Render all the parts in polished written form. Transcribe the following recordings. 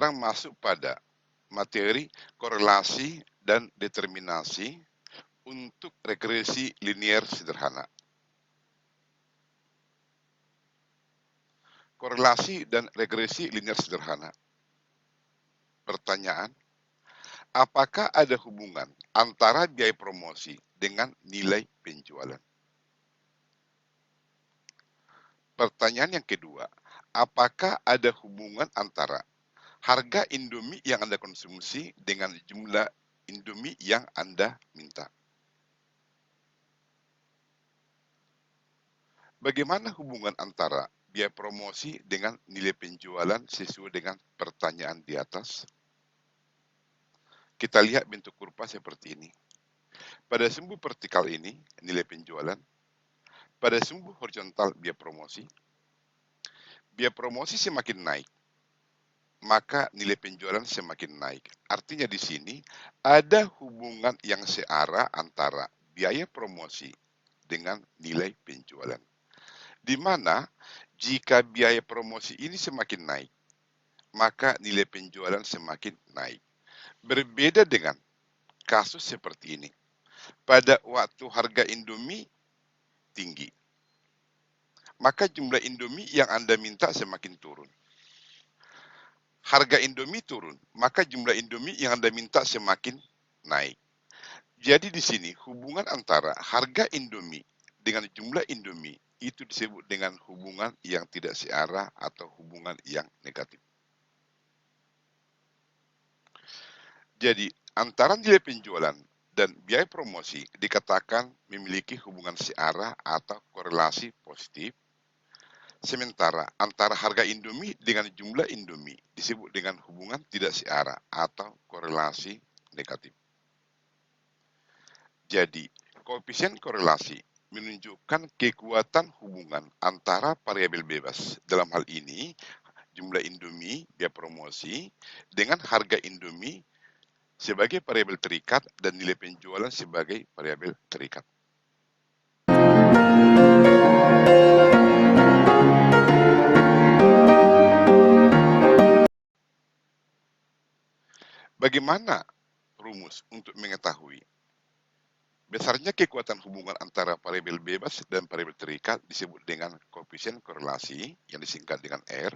sekarang masuk pada materi korelasi dan determinasi untuk regresi linier sederhana. Korelasi dan regresi linier sederhana. Pertanyaan, apakah ada hubungan antara biaya promosi dengan nilai penjualan? Pertanyaan yang kedua, apakah ada hubungan antara harga Indomie yang Anda konsumsi dengan jumlah Indomie yang Anda minta? Bagaimana hubungan antara biaya promosi dengan nilai penjualan sesuai dengan pertanyaan di atas? Kita lihat bentuk kurva seperti ini. Pada sumbu vertikal ini, nilai penjualan. Pada sumbu horizontal, biaya promosi semakin naik, maka nilai penjualan semakin naik. Artinya di sini ada hubungan yang searah antara biaya promosi dengan nilai penjualan. Di mana jika biaya promosi ini semakin naik, maka nilai penjualan semakin naik. Berbeda dengan kasus seperti ini. Pada waktu harga Indomie tinggi, maka jumlah Indomie yang Anda minta semakin turun. Harga Indomie turun, maka jumlah Indomie yang Anda minta semakin naik. Jadi di sini hubungan antara harga Indomie dengan jumlah Indomie itu disebut dengan hubungan yang tidak searah atau hubungan yang negatif. Jadi antara nilai penjualan dan biaya promosi dikatakan memiliki hubungan searah atau korelasi positif. Sementara antara harga Indomie dengan jumlah Indomie disebut dengan hubungan tidak searah atau korelasi negatif. Jadi, koefisien korelasi menunjukkan kekuatan hubungan antara variabel bebas. Dalam hal ini, jumlah Indomie, biaya promosi, dengan harga Indomie sebagai variabel terikat dan nilai penjualan sebagai variabel terikat. Bagaimana rumus untuk mengetahui besarnya kekuatan hubungan antara variabel bebas dan variabel terikat disebut dengan koefisien korelasi yang disingkat dengan R.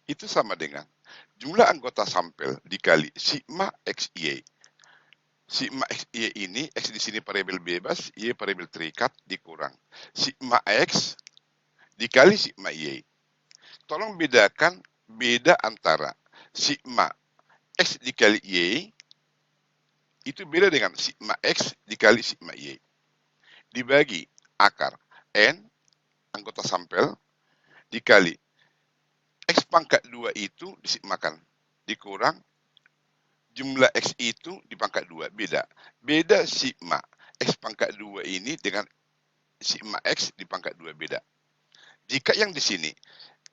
Itu sama dengan jumlah anggota sampel dikali sigma XY. Sigma XY ini, X di sini variabel bebas, Y variabel terikat dikurang sigma X dikali sigma Y. Tolong bedakan beda antara sigma X dikali Y itu beda dengan sigma X dikali sigma Y. Dibagi akar N, anggota sampel, dikali X pangkat 2 itu disigmakan, dikurang jumlah X itu di pangkat 2, beda. Beda sigma X pangkat 2 ini dengan sigma X di pangkat 2, beda. Jika yang di sini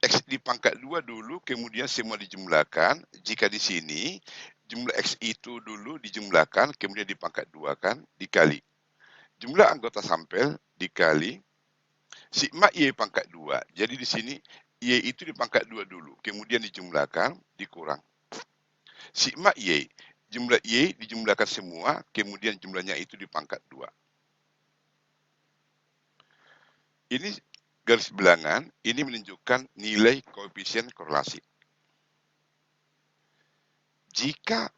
X di pangkat 2 dulu, kemudian semua dijumlahkan. Jika di sini, jumlah X itu dulu dijumlahkan, kemudian dipangkat 2 kan, dikali jumlah anggota sampel, dikali sigma Y pangkat 2. Jadi di sini, Y itu di pangkat 2 dulu, kemudian dijumlahkan, dikurang. Sigma Y, jumlah Y dijumlahkan semua, kemudian jumlahnya itu di pangkat 2. Ini garis bilangan, ini menunjukkan nilai koefisien korelasi. Jika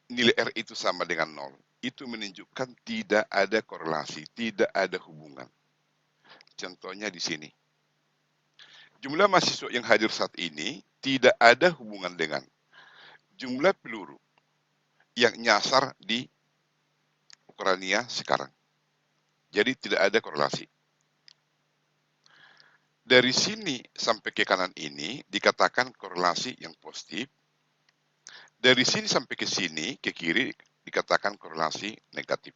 nilai R itu sama dengan 0, itu menunjukkan tidak ada korelasi, tidak ada hubungan. Contohnya di sini. Jumlah mahasiswa yang hadir saat ini tidak ada hubungan dengan jumlah peluru yang nyasar di Ukraina sekarang. Jadi tidak ada korelasi. Dari sini sampai ke kanan ini dikatakan korelasi yang positif. Dari sini sampai ke sini, ke kiri, dikatakan korelasi negatif.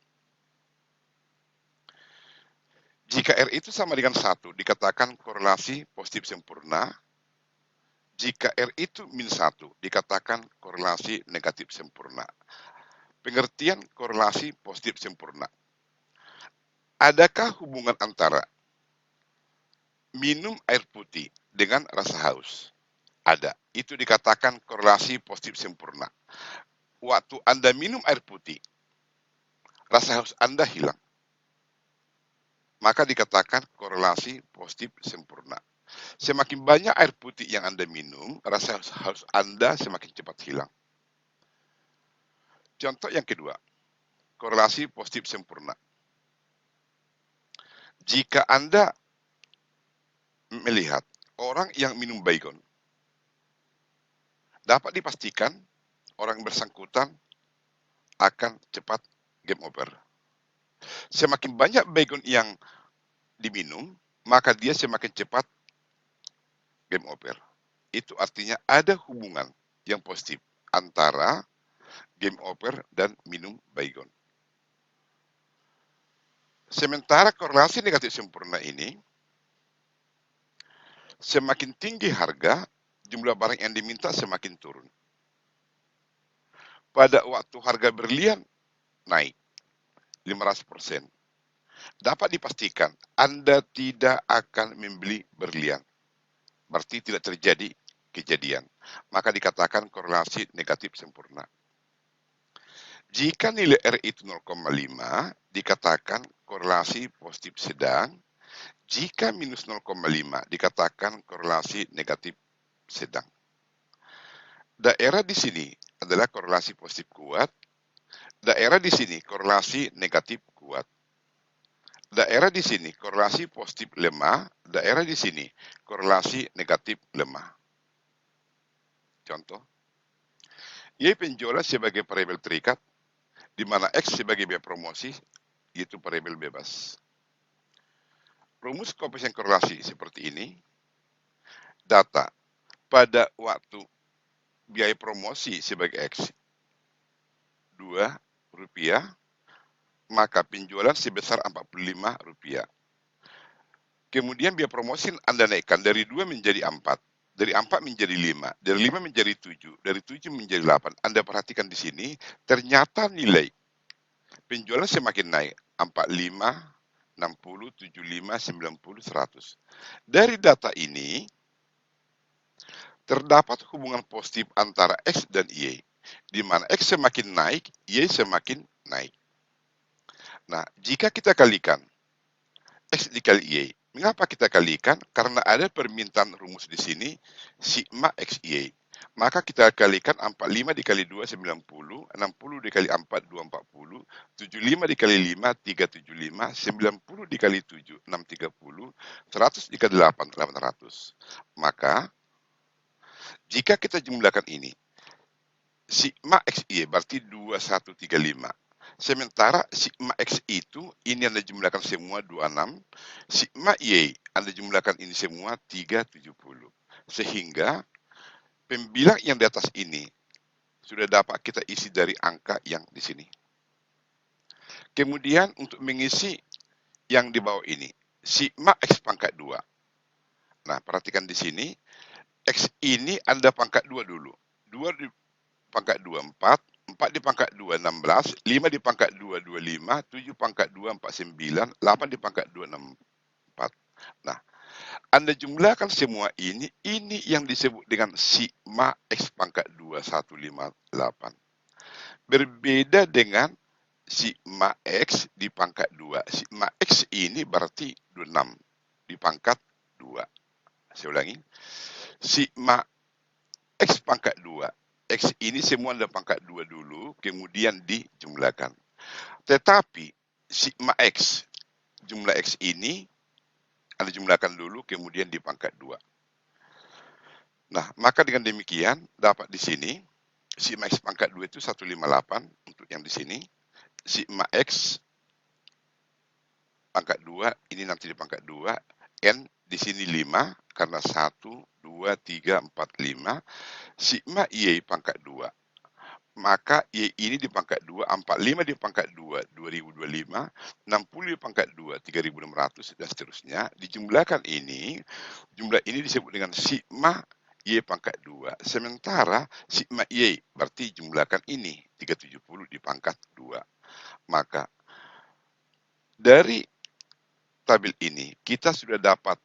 Jika R itu sama dengan 1, dikatakan korelasi positif sempurna. Jika R itu min 1, dikatakan korelasi negatif sempurna. Pengertian korelasi positif sempurna. Adakah hubungan antara minum air putih dengan rasa haus? Ada. Itu dikatakan korelasi positif sempurna. Waktu Anda minum air putih, rasa haus Anda hilang. Maka dikatakan korelasi positif sempurna. Semakin banyak air putih yang Anda minum, rasa haus Anda semakin cepat hilang. Contoh yang kedua, korelasi positif sempurna. Jika Anda melihat orang yang minum baygon, dapat dipastikan orang bersangkutan akan cepat game over. Semakin banyak baygon yang diminum, maka dia semakin cepat game over. Itu artinya ada hubungan yang positif antara game over dan minum baygon. Sementara korelasi negatif sempurna ini, semakin tinggi harga, jumlah barang yang diminta semakin turun. Pada waktu harga berlian naik 500%, dapat dipastikan Anda tidak akan membeli berlian. Berarti tidak terjadi kejadian. Maka dikatakan korelasi negatif sempurna. Jika nilai R itu 0,5, dikatakan korelasi positif sedang. Jika minus 0,5, dikatakan korelasi negatif sedang. Daerah di sini adalah korelasi positif kuat. Daerah di sini korelasi negatif kuat. Daerah di sini korelasi positif lemah. Daerah di sini korelasi negatif lemah. Contoh, Y penjualan sebagai variabel terikat, di mana X sebagai biaya promosi, yaitu variabel bebas. Rumus koefisien korelasi seperti ini. Data pada waktu biaya promosi sebagai X Rp2, maka penjualan sebesar Rp45. Kemudian biaya promosi Anda naikkan dari 2 menjadi 4, dari 4 menjadi 5, dari 5 menjadi 7, dari 7 menjadi 8. Anda perhatikan di sini, ternyata nilai penjualan semakin naik, 45, 60, 75, 90, 100. Dari data ini, terdapat hubungan positif antara X dan Y, di mana X semakin naik, Y semakin naik. Nah, jika kita kalikan X dikali Y, mengapa kita kalikan? Karena ada permintaan rumus di sini, sigma XY. Maka kita kalikan 45 dikali 2, 90, 60 dikali 4, 240, 75 dikali 5, 375, 90 dikali 7, 630, 100 dikali 8, 800. Maka, jika kita jumlahkan ini, sigma XY berarti 2135. Sementara sigma X itu, ini Anda jumlahkan semua 26, sigma Y, Anda jumlahkan ini semua 370. Sehingga, pembilang yang di atas ini, sudah dapat kita isi dari angka yang di sini. Kemudian, untuk mengisi yang di bawah ini, sigma X pangkat 2. Nah, perhatikan di sini, X ini Anda pangkat 2 dulu. 2 di pangkat 2, 4. 4 di pangkat 2, 16, 5 di pangkat 2, 25, 7 pangkat 2, 49, 8 di pangkat 2, 64. Nah, Anda jumlahkan semua ini yang disebut dengan sigma X pangkat 2, 158. Berbeda dengan sigma X di pangkat 2. Sigma X ini berarti 26 di pangkat 2. Saya ulangi, sigma X pangkat 2. X ini semua Anda pangkat 2 dulu, kemudian dijumlahkan. Tetapi, sigma X, jumlah X ini, Anda jumlahkan dulu, kemudian dipangkat 2. Nah, maka dengan demikian, dapat di sini, sigma X pangkat 2 itu 158, untuk yang di sini. Sigma X pangkat 2, ini nanti dipangkat 2. N di sini 5, karena 1, 2, 3, 4, 5. Sigma Y pangkat 2. Maka Y ini di pangkat 2, 45 di pangkat 2, 2025, 60 di pangkat 2, 3600, dan seterusnya. Dijumlahkan ini, jumlah ini disebut dengan sigma Y pangkat 2. Sementara sigma Y berarti jumlahkan ini, 370 di pangkat 2. Maka dari tabel ini, kita sudah dapat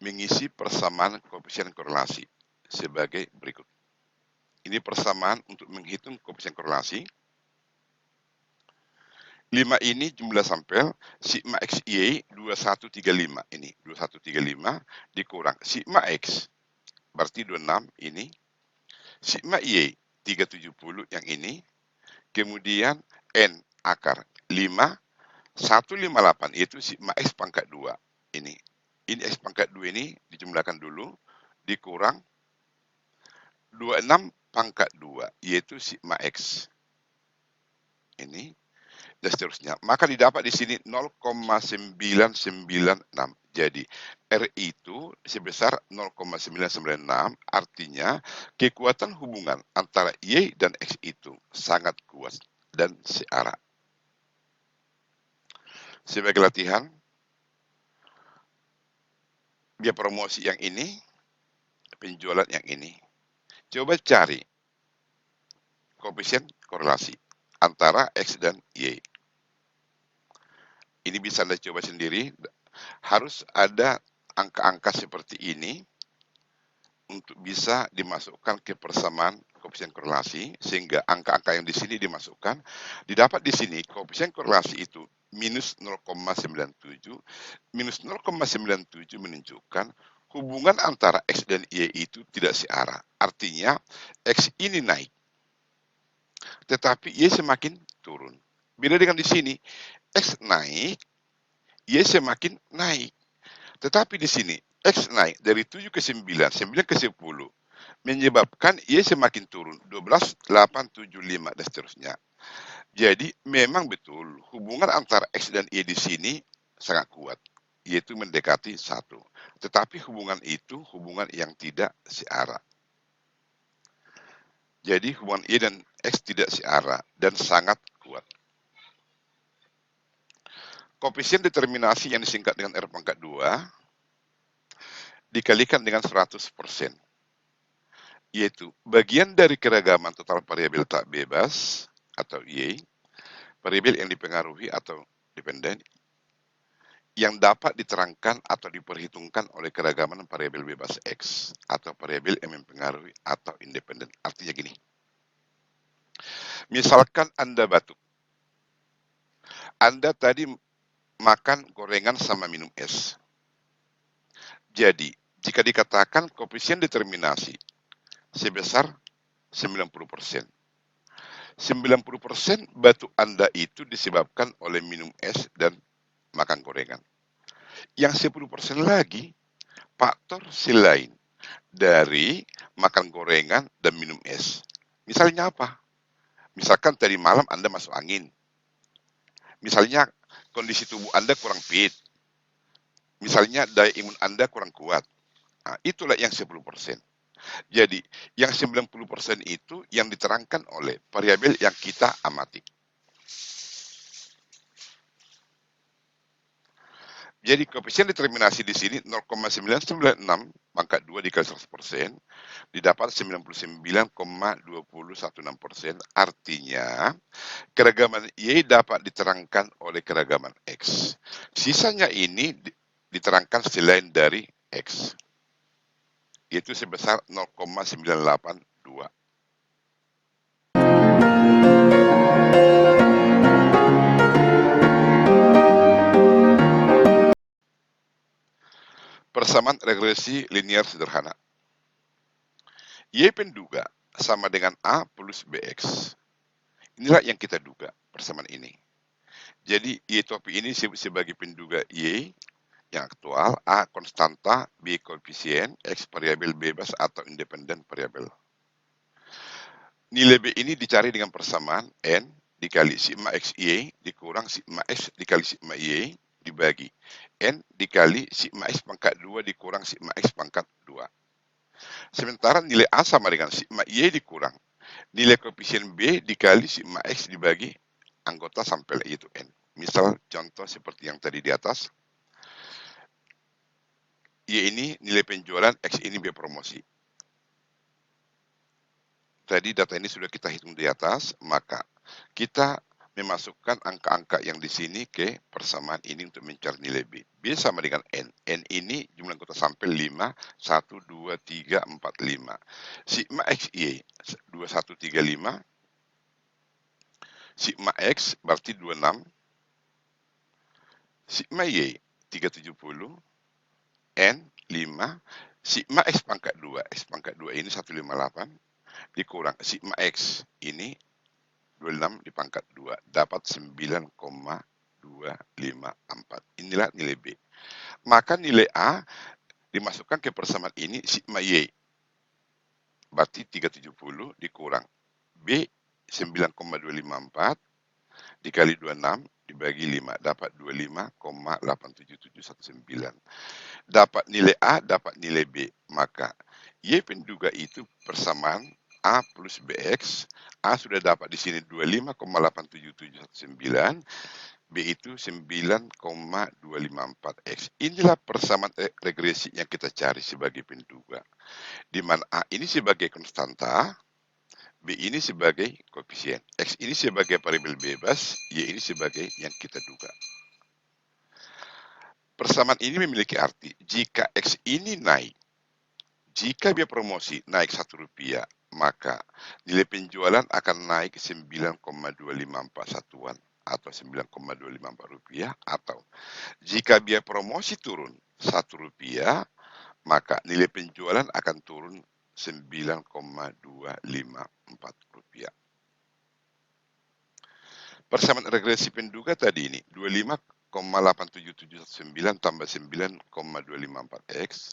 mengisi persamaan koefisien korelasi. sebagai berikut. Ini persamaan untuk menghitung koefisien korelasi. 5 ini jumlah sampel, sigma XY 2135 ini, 2135 dikurang sigma X, berarti 26 ini, sigma Y 370 yang ini, kemudian N akar 5, 158 yaitu sigma X pangkat 2 ini. Ini X pangkat 2 ini dijumlahkan dulu, dikurang 26 pangkat 2 yaitu sigma X. Ini dan seterusnya. Maka didapat di sini 0,996. Jadi R itu sebesar 0,996, artinya kekuatan hubungan antara Y dan X itu sangat kuat dan searah. Sebagai latihan, biaya promosi yang ini, penjualan yang ini. Coba cari koefisien korelasi antara X dan Y. Ini bisa Anda coba sendiri, harus ada angka-angka seperti ini untuk bisa dimasukkan ke persamaan koefisien korelasi, sehingga angka-angka yang di sini dimasukkan, didapat di sini koefisien korelasi itu minus 0,97, minus 0,97 menunjukkan hubungan antara X dan Y itu tidak searah. Artinya X ini naik, tetapi Y semakin turun. Beda dengan di sini, X naik, Y semakin naik. Tetapi di sini, X naik dari 7 ke 9, 9 ke 10, menyebabkan Y semakin turun, 12, 8, 7, 5, dan seterusnya. Jadi, memang betul, hubungan antara X dan Y di sini sangat kuat, yaitu mendekati 1. Tetapi hubungan itu hubungan yang tidak searah. Jadi, hubungan Y dan X tidak searah dan sangat kuat. Koefisien determinasi yang disingkat dengan R pangkat 2 dikalikan dengan 100%, yaitu bagian dari keragaman total variabel tak bebas atau Y, variabel yang dipengaruhi atau dependen, yang dapat diterangkan atau diperhitungkan oleh keragaman variabel bebas X atau variabel yang mempengaruhi atau independen. Artinya gini, misalkan Anda batuk, Anda tadi makan gorengan sama minum es. Jadi, jika dikatakan koefisien determinasi sebesar 90%, 90% batuk Anda itu disebabkan oleh minum es dan makan gorengan. Yang 10% lagi faktor selain dari makan gorengan dan minum es. Misalnya apa? Misalkan tadi malam Anda masuk angin. Misalnya kondisi tubuh Anda kurang fit. Misalnya daya imun Anda kurang kuat. Nah, itulah yang 10%. Jadi, yang 90% itu yang diterangkan oleh variabel yang kita amati. Jadi, koefisien determinasi di sini 0,996 pangkat 2 dikali 100%, didapat 99,2016%. Artinya, keragaman Y dapat diterangkan oleh keragaman X. Sisanya ini diterangkan selain dari X, yaitu sebesar 0,982. Persamaan regresi linear sederhana. Y penduga sama dengan A plus BX. Inilah yang kita duga persamaan ini. Jadi Y topi ini disebut sebagai penduga Y yang aktual, A konstanta, B koefisien, X variabel bebas atau independen variabel. Nilai B ini dicari dengan persamaan N dikali sigma XY dikurang sigma X dikali sigma Y dibagi N dikali sigma X pangkat 2 dikurang sigma X pangkat 2. Sementara nilai A sama dengan sigma Y dikurang nilai koefisien B dikali sigma X dibagi anggota sampel yaitu N. Misal contoh seperti yang tadi di atas, Y ini nilai penjualan, X ini biaya promosi. Tadi data ini sudah kita hitung di atas, maka kita memasukkan angka-angka yang di sini ke persamaan ini untuk mencari nilai B. B sama dengan N. N ini jumlah anggota sampel 5, 1, 2, 3, 4, 5. Sigma XY 2135, sigma X berarti 26, sigma Y 370, N 5, sigma X pangkat 2, X pangkat 2 ini 158, dikurang sigma X ini 26 di pangkat 2, dapat 9,254. Inilah nilai B. Maka nilai A dimasukkan ke persamaan ini sigma Y, berarti 370 dikurang B 9,254 dikali 26 dibagi 5, dapat 25,87719. Dapat nilai A, dapat nilai B. Maka Y penduga itu persamaan A plus BX. A sudah dapat di sini 25,87719. B itu 9,254X. Inilah persamaan regresi yang kita cari sebagai penduga. Di mana A ini sebagai konstanta, B ini sebagai koefisien, X ini sebagai variabel bebas, Y ini sebagai yang kita duga. Persamaan ini memiliki arti, jika X ini naik, jika biaya promosi naik Rp1, maka nilai penjualan akan naik 9,254 satuan atau Rp9,254, atau jika biaya promosi turun Rp1, maka nilai penjualan akan turun Rp9,254. Persamaan regresi penduga tadi ini 25,87719 tambah 9,254X.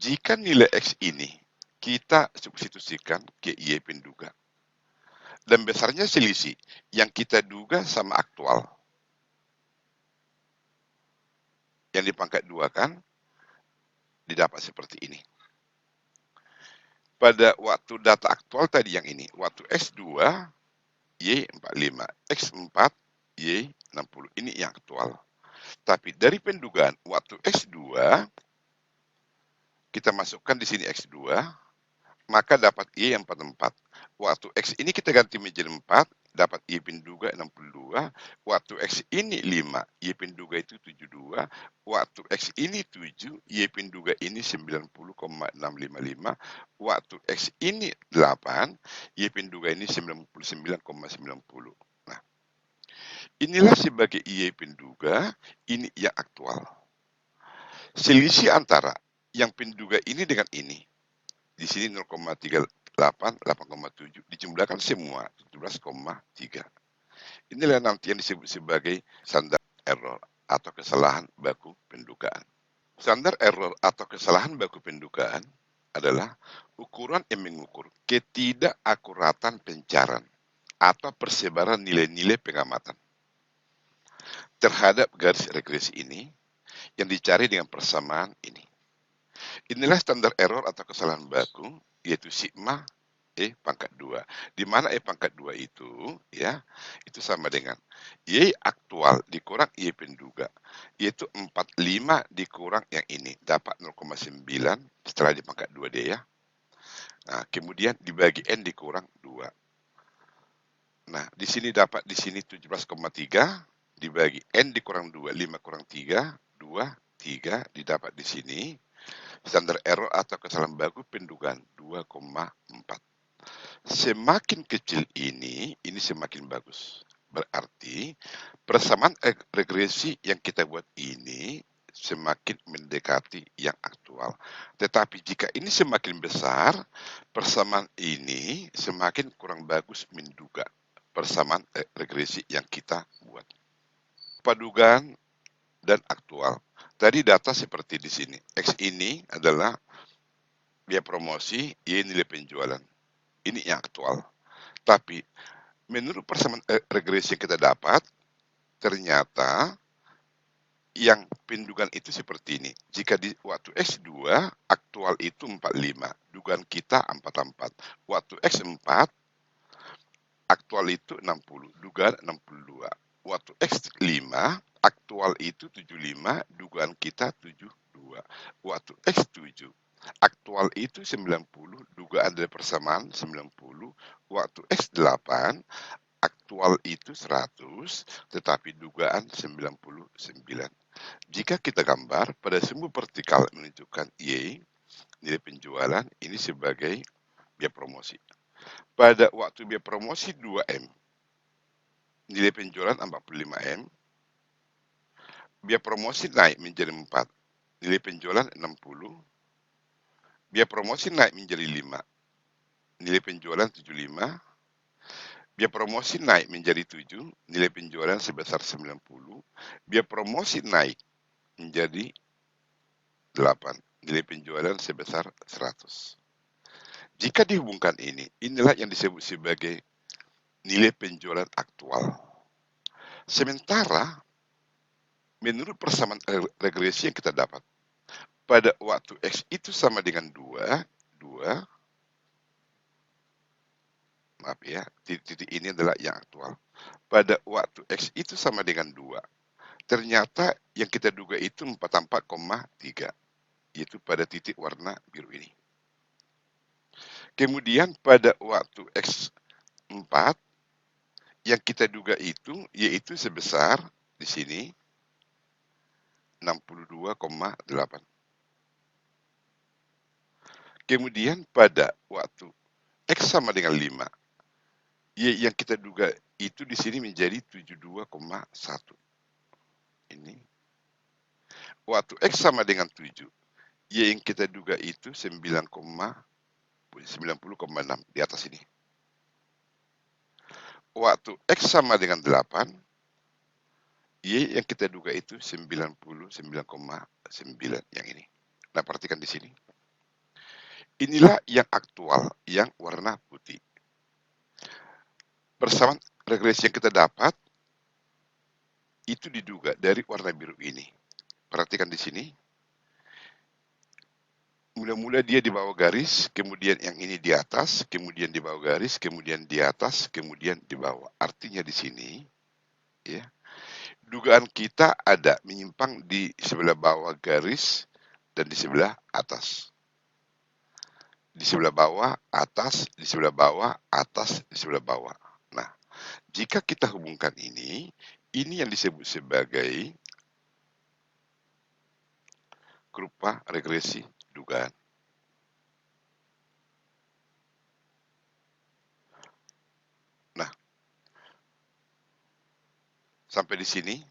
Jika nilai X ini kita substitusikan ke Y penduga, dan besarnya selisih yang kita duga sama aktual, yang di pangkat 2 kan, didapat seperti ini. Pada waktu data aktual tadi yang ini, waktu X2, Y 45, X4, Y 60. Ini yang aktual. Tapi dari pendugaan waktu X2, kita masukkan di sini X2, maka dapat Y 44. Waktu X ini kita ganti menjadi 4, dapat Y penduga 62. Waktu X ini 5, Y penduga itu 72. Waktu X ini 7, Y penduga ini 90,655. Waktu X ini 8, Y penduga ini 99,90. Nah, inilah sebagai Y penduga, ini yang aktual. Selisih antara yang penduga ini dengan ini, di sini 0,38, 8,7, dijumlahkan semua 17,3. Inilah nanti yang disebut sebagai standar error atau kesalahan baku pendugaan. Standar error atau kesalahan baku pendugaan adalah ukuran yang mengukur ketidakakuratan pencarian atau persebaran nilai-nilai pengamatan terhadap garis regresi ini yang dicari dengan persamaan ini. Inilah standar error atau kesalahan baku, yaitu sigma E pangkat 2. Di mana E pangkat 2 itu, ya, itu sama dengan Y aktual dikurang Y penduga, yaitu 45 dikurang yang ini, dapat 0,9 setelah di pangkat 2 D ya. Nah, kemudian dibagi N dikurang 2. Nah, di sini dapat di sini 17,3 dibagi N dikurang 2, 5 kurang 3, 2, 3 didapat di sini. Standar error atau kesalahan baku pendugaan 2,4. Semakin kecil ini semakin bagus. Berarti persamaan regresi yang kita buat ini semakin mendekati yang aktual. Tetapi jika ini semakin besar, persamaan ini semakin kurang bagus menduga persamaan regresi yang kita buat. Padugaan dan aktual. Tadi data seperti di sini. X ini adalah biaya promosi, Y nilai penjualan. Ini yang aktual. Tapi menurut persamaan regresi yang kita dapat, ternyata yang pendugaan itu seperti ini. Jika di waktu X2 aktual itu 45, dugaan kita 44. Waktu X4 aktual itu 60, dugaan 62. Waktu X5 aktual itu 75, dugaan kita 72. Waktu X7 aktual itu 90, dugaan dari persamaan 90. Waktu X8 aktual itu 100, tetapi dugaan 99. Jika kita gambar, pada sumbu vertikal menunjukkan Y, nilai penjualan ini sebagai biaya promosi. Pada waktu biaya promosi 2M, nilai penjualan 45M, biaya promosi naik menjadi 4, nilai penjualan 60, biaya promosi naik menjadi 5, nilai penjualan 75, biaya promosi naik menjadi 7, nilai penjualan sebesar 90, biaya promosi naik menjadi 8, nilai penjualan sebesar 100. Jika dihubungkan ini, inilah yang disebut sebagai nilai penjualan aktual. Sementara, menurut persamaan regresi yang kita dapat, pada waktu X itu sama dengan 2, maaf ya, titik ini adalah yang aktual. Pada waktu X itu sama dengan 2, ternyata yang kita duga itu 44,3, yaitu pada titik warna biru ini. Kemudian pada waktu X4, yang kita duga itu yaitu sebesar di sini 62,8. Kemudian pada waktu X sama dengan 5, Y yang kita duga itu di sini menjadi 72,1. Ini. Waktu X sama dengan 7, Y yang kita duga itu 90,6 di atas ini. Waktu X sama dengan 8, Y yang kita duga itu 99,9 yang ini. Nah, perhatikan di sini. Inilah yang aktual, yang warna putih. Persamaan regresi yang kita dapat itu diduga dari warna biru ini. Perhatikan di sini. Mula-mula dia di bawah garis, kemudian yang ini di atas, kemudian di bawah garis, kemudian di atas, kemudian di bawah. Artinya di sini, ya, dugaan kita ada menyimpang di sebelah bawah garis dan di sebelah atas. Di sebelah bawah, atas, di sebelah bawah, atas, di sebelah bawah. Nah, jika kita hubungkan ini yang disebut sebagai kurva regresi dugaan. Nah, sampai di sini